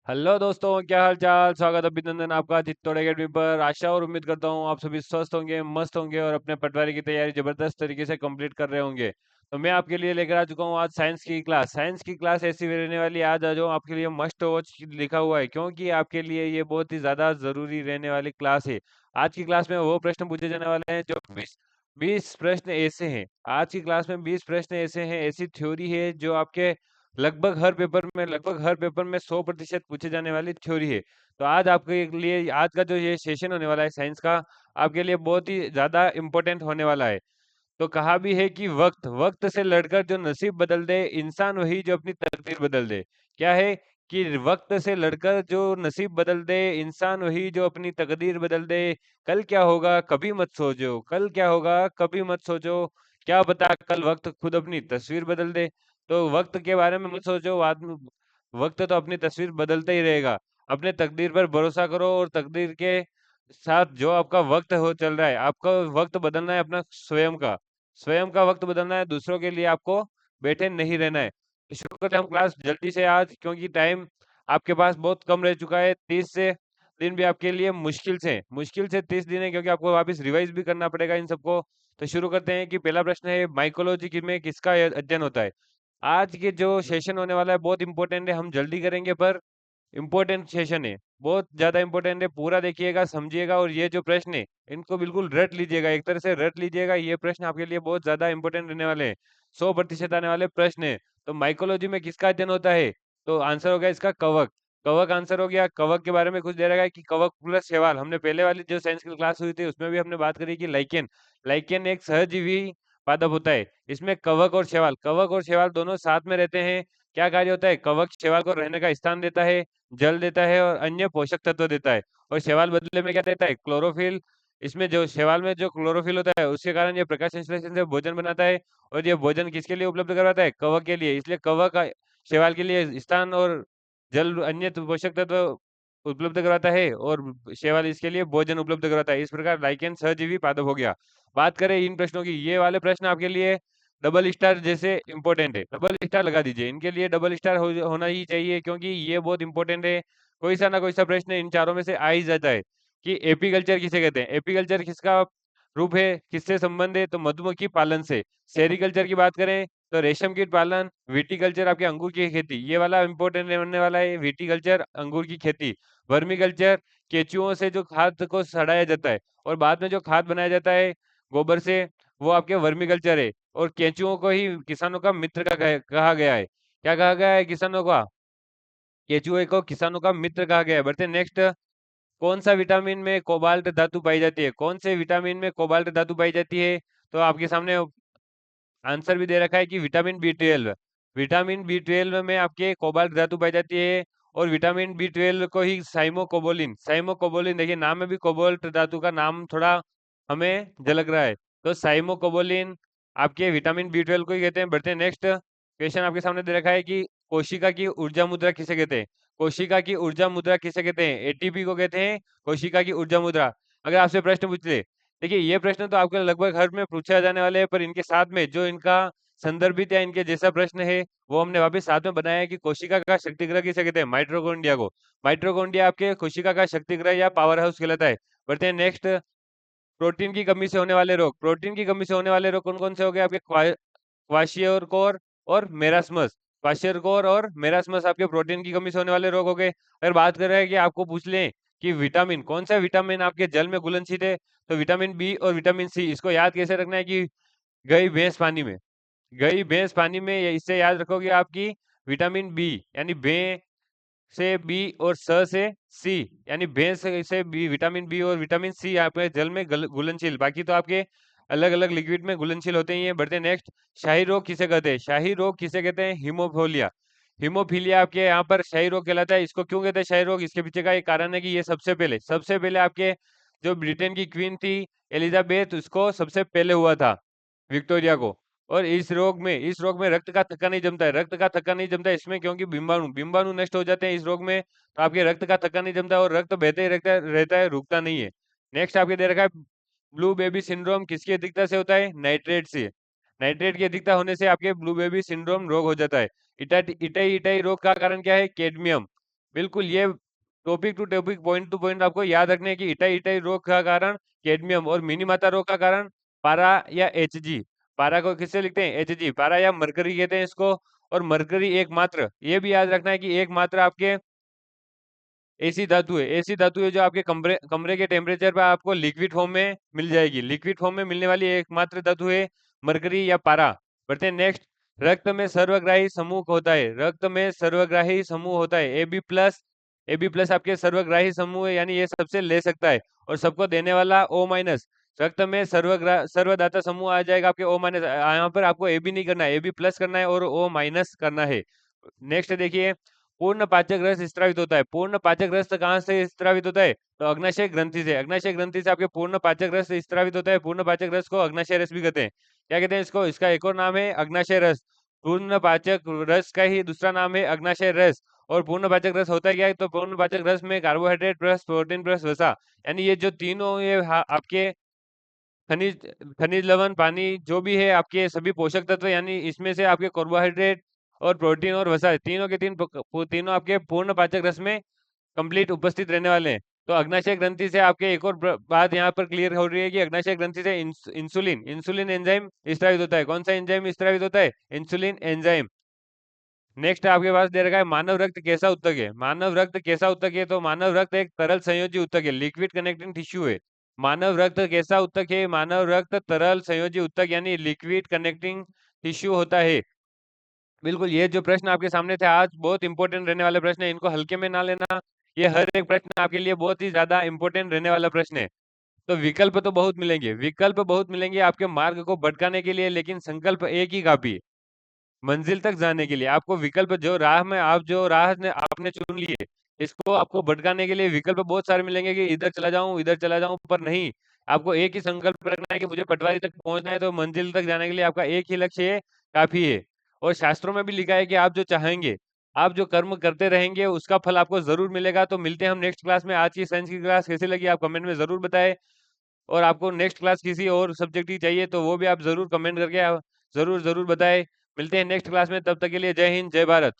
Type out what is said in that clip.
Hello दोस्तों, क्या हाल चाल। स्वागत है अभिनंदन आपका चित्तौड़ एकेडमी पर। आशा और उम्मीद करता हूँ आप सभी स्वस्थ होंगे, मस्त होंगे और अपने पटवारी की तैयारी जबरदस्त तरीके से कंप्लीट कर रहे होंगे। तो मैं आपके लिए लेकर आ चुका हूँ आज साइंस की क्लास। साइंस की क्लास ऐसी रहने वाली है आज जो आपके लिए मस्ट वॉच लिखा हुआ है, क्योंकि आपके लिए ये बहुत ही ज्यादा जरूरी रहने वाली क्लास है। आज की क्लास में वो प्रश्न पूछे जाने वाले हैं जो 20 प्रश्न ऐसे हैं। आज की क्लास में 20 प्रश्न ऐसे हैं, ऐसी थ्योरी है जो आपके लगभग हर पेपर में 100% पूछे जाने वाली थ्योरी है। तो आज आपके लिए आज का जो ये सेशन होने वाला है साइंस का, आपके लिए बहुत ही ज्यादा इम्पोर्टेंट होने वाला है। तो कहा भी है कि वक्त वक्त से लड़कर जो नसीब बदल दे, इंसान वही जो अपनी तकदीर बदल दे। क्या है कि वक्त से लड़कर जो नसीब बदल दे, इंसान वही जो अपनी तकदीर बदल दे। कल क्या होगा कभी मत सोचो, कल क्या होगा कभी मत सोचो, क्या पता कल वक्त खुद अपनी तस्वीर बदल दे। तो वक्त के बारे में मत सोचो, बाद में वक्त तो अपनी तस्वीर बदलता ही रहेगा। अपने तकदीर पर भरोसा करो और तकदीर के साथ जो आपका वक्त हो चल रहा है, आपका वक्त बदलना है अपना स्वयं का वक्त बदलना है, दूसरों के लिए आपको बैठे नहीं रहना है। तो शुरू करते हैं हम क्लास जल्दी से आज, क्योंकि टाइम आपके पास बहुत कम रह चुका है। 30 से दिन भी आपके लिए मुश्किल से 30 दिन है, क्योंकि आपको वापस रिवाइज भी करना पड़ेगा इन सबको। तो शुरू करते हैं कि पहला प्रश्न है, माइकोलॉजी में किसका अध्ययन होता है। आज के जो सेशन होने वाला है बहुत इंपॉर्टेंट है, हम जल्दी करेंगे पर इम्पोर्टेंट सेशन है, बहुत ज्यादा इम्पोर्टेंट है। पूरा देखिएगा, समझिएगा और ये जो प्रश्न है इनको बिल्कुल रट लीजिएगा, एक तरह से रट लीजिएगा। ये प्रश्न आपके लिए बहुत ज्यादा इंपॉर्टेंट रहने वाले हैं, 100% आने वाले प्रश्न है। तो माइकोलॉजी में किसका अध्ययन होता है, तो आंसर हो गया इसका कवक। कवक आंसर हो गया। कवक के बारे में कुछ दे रखा है कि कवक प्लस शैवाल, हमने पहले वाली जो साइंस की क्लास हुई थी उसमें भी हमने बात करी कि लाइकेन लाइकेन एक सहजीवी पादप होता है। इसमें कवक और शैवाल दोनों साथ में रहते हैं। क्या कार्य होता है, कवक शैवाल को रहने का स्थान देता है, जल देता है और अन्य पोषक तत्व देता है। और शैवाल बदले में क्या देता है, क्लोरोफिल। इसमें जो शैवाल में जो क्लोरोफिल होता है उसके कारण ये प्रकाश संश्लेषण से भोजन बनाता है। और ये भोजन किसके लिए उपलब्ध करवाता है, कवक के लिए। इसलिए कवक शैवाल के लिए स्थान और जल अन्य पोषक तत्व उपलब्ध करवाता है, और शैवाल इसके लिए भोजन उपलब्ध करवाता है। इस प्रकार लाइकेन सहजीवी पादप हो गया। बात करें इन प्रश्नों की, ये वाले प्रश्न आपके लिए डबल स्टार जैसे इंपॉर्टेंट है, डबल स्टार लगा दीजिए, इनके लिए डबल स्टार होना ही चाहिए, क्योंकि ये बहुत इंपॉर्टेंट है। कोई सा ना कोई सा प्रश्न इन चारों में से आ ही जाता है कि एपीकल्चर किसे कहते हैं। एपीकल्चर किसका रूप है, किससे संबंध है, तो मधुमक्खी पालन से। सेरिकल्चर की बात करें तो रेशम कीट पालन। विटीकल्चर आपके अंगूर की खेती, ये वाला इंपॉर्टेंट बनने वाला है, विटीकल्चर अंगूर की खेती। वर्मीकल्चर केचुओं से जो खाद को सड़ाया जाता है और बाद में जो खाद बनाया जाता है गोबर से, वो आपके वर्मीकल्चर है। और केंचुओं को ही किसानों का मित्र कहा गया है। क्या कहा गया है किसानों का, केंचुए को किसानों का मित्र कहा गया है। बढ़ते नेक्स्ट, कौन सा विटामिन में कोबाल्ट धातु पाई जाती है, कौन से विटामिन में कोबाल्ट धातु पाई जाती है। तो आपके सामने आंसर भी दे रखा है कि विटामिन बी 12। विटामिन बी 12 में आपके कोबाल्ट धातु पाई जाती है। और विटामिन बी 12 को ही साइमोकोबोलिन देखिए नाम में भी कोबाल्ट धातु का नाम थोड़ा हमें झलक रहा है। तो साइमोकोबोलिन आपके विटामिन बी 12 को ही कहते हैं। बढ़ते हैं नेक्स्ट क्वेश्चन, आपके सामने दे रखा है कि कोशिका की ऊर्जा मुद्रा किसे कहते हैं। कोशिका की ऊर्जा मुद्रा किसे कहते हैं, एटीपी को कहते हैं कोशिका की ऊर्जा मुद्रा। अगर आपसे प्रश्न पूछ ले, देखिए ये प्रश्न तो आपके लगभग हर में पूछा जाने वाले हैं, पर इनके साथ में जो इनका संदर्भित या इनके जैसा प्रश्न है वो हमने वापस साथ में बनाया है कि कोशिका का शक्तिग्रह किसे कहते हैं, माइट्रोकोन्ड्रिया को। माइट्रोकोन्ड्रिया आपके कोशिका का शक्तिग्रह या पावर हाउस कहलाता है। बढ़ते हैं नेक्स्ट, प्रोटीन की कमी से होने वाले रोग। प्रोटीन की कमी से होने वाले रोग कौन कौन से हो गए आपके, क्वाशियोरकोर और मेरास्मस। क्वाशियोरकोर और मेरास्मस आपके प्रोटीन की कमी से होने वाले रोग हो गए। अगर बात कर रहे हैं कि आपको पूछ लें कि विटामिन, कौन सा विटामिन आपके जल में घुलनशील है, तो विटामिन बी और विटामिन सी। इसको याद कैसे रखना है कि गई भैंस पानी में, गई भैंस पानी में, इससे याद रखोगे आपकी विटामिन बी यानी भे से बी और स से सी, यानी भैंस से बी, विटामिन बी और विटामिन सी आपके जल में घुलनशील। बाकी तो आपके अलग अलग लिक्विड में घुलनशील होते ही हैं। बढ़ते हैं नेक्स्ट, शाही रोग किसे कहते हैं, शाही रोग किसे कहते हैं, हीमोफोलिया। हीमोफीलिया आपके यहाँ पर शाही रोग कहलाता है। इसको क्यों कहते हैं शाही रोग, इसके पीछे का एक कारण है कि ये सबसे पहले आपके जो ब्रिटेन की क्वीन थी एलिजाबेथ, उसको सबसे पहले हुआ था, विक्टोरिया को। और इस रोग में रक्त का थक्का नहीं जमता है, रक्त का थक्का नहीं जमता है इसमें, क्योंकि बिंबाणु नष्ट हो जाते हैं इस रोग में। तो आपके रक्त का थक्का नहीं जमता है और रक्त बहते ही रहता है, रुकता नहीं है। नेक्स्ट आपके दे रखा है, ब्लू बेबी सिंड्रोम किसकी अधिकता से होता है, नाइट्रेट से। नाइट्रेट की अधिकता होने से आपके ब्लू बेबी सिंड्रोम रोग हो जाता है। इटाई इटाई रोग का कारण क्या है, कैडमियम। बिल्कुल, ये topic to topic, point to point आपको याद रखने की इटाई इटाई रोग का कारण कैडमियम और मिनीमाता रोग का कारण पारा या Hg। पारा को किससे लिखते हैं? Hg। पारा या मरकरी कहते हैं इसको। और मरकरी एकमात्र, ये भी याद रखना है कि एकमात्र आपके ऐसी धातु है, ऐसी धातु है जो आपके कमरे कमरे के टेम्परेचर पर आपको लिक्विड फॉर्म में मिल जाएगी। लिक्विड फॉर्म में मिलने वाली एकमात्र धातु है मरकरी या पारा। बढ़ते हैं नेक्स्ट। रक्त में सर्वग्राही समूह होता है, रक्त में सर्वग्राही समूह होता है AB+। AB+ आपके सर्वग्राही समूह है, यानी ये सबसे ले सकता है और सबको देने वाला O-। रक्त में सर्वदाता समूह आ जाएगा आपके O-। यहाँ पर आपको AB नहीं करना है, AB+ करना है और O- करना है। नेक्स्ट देखिए, पूर्ण पाचक रस स्त्रावित होता है। पूर्ण पाचक रस कहाँ से स्त्रावित होता है? तो अग्नाशय ग्रंथि से। अग्नाशय ग्रंथि से आपके पूर्ण पाचक रस स्त्रावित होता है। पूर्ण पाचक रस को अग्नाशय रस भी कहते हैं। क्या कहते हैं इसको? इसका एक और नाम है अग्नाशय रस। पूर्ण पाचक रस का ही दूसरा नाम है अग्नाशय रस। और पूर्ण पाचक रस होता है क्या है? तो पूर्ण पाचक रस में कार्बोहाइड्रेट प्लस प्रोटीन प्लस वसा, यानी ये जो तीनों ये आपके खनिज खनिज लवण पानी जो भी है आपके सभी पोषक तत्व, यानी इसमें से आपके कार्बोहाइड्रेट और प्रोटीन और वसा तीनों के तीनों आपके पूर्ण पाचक रस में कंप्लीट उपस्थित रहने वाले हैं। तो अग्नाशय ग्रंथि से आपके एक और बात यहाँ पर क्लियर हो रही है कि अग्नाशय ग्रंथि से इंसुलिन इंसुलिन एंजाइम स्त्रावित होता है। कौन सा एंजाइम स्त्रावित होता है? Insulin enzyme. नेक्स्ट आपके पास दे रखा है मानव रक्त कैसा उत्तक है। मानव रक्त कैसा उत्तक है? तो मानव रक्त एक तरल संयोजी उत्तक है, लिक्विड कनेक्टिंग टिश्यू है। मानव रक्त कैसा उत्तक है? मानव रक्त तरल संयोजी उत्तक यानी लिक्विड कनेक्टिंग टिश्यू होता है। बिल्कुल, ये जो प्रश्न आपके सामने थे आज बहुत इंपॉर्टेंट रहने वाले प्रश्न है, इनको हल्के में ना लेना। ये हर एक प्रश्न आपके लिए बहुत ही ज्यादा इंपॉर्टेंट रहने वाला प्रश्न है। तो विकल्प तो बहुत मिलेंगे, विकल्प बहुत मिलेंगे आपके मार्ग को भटकाने के लिए, लेकिन संकल्प एक ही काफी है मंजिल तक जाने के लिए। आपको विकल्प जो राह में आप जो राह ने आपने चुन ली है, इसको आपको भटकाने के लिए विकल्प बहुत सारे मिलेंगे कि इधर चला जाऊं, पर नहीं। आपको एक ही संकल्प रखना है कि मुझे पटवारी तक पहुंचना है, तो मंजिल तक जाने के लिए आपका एक ही लक्ष्य है, काफी है। और शास्त्रों में भी लिखा है कि आप जो चाहेंगे, आप जो कर्म करते रहेंगे उसका फल आपको जरूर मिलेगा। तो मिलते हैं हम नेक्स्ट क्लास में। आज की साइंस की क्लास कैसी लगी आप कमेंट में जरूर बताएं। और आपको नेक्स्ट क्लास किसी और सब्जेक्ट की चाहिए तो वो भी आप जरूर कमेंट करके जरूर जरूर बताएं। मिलते हैं नेक्स्ट क्लास में, तब तक के लिए जय हिंद जय भारत।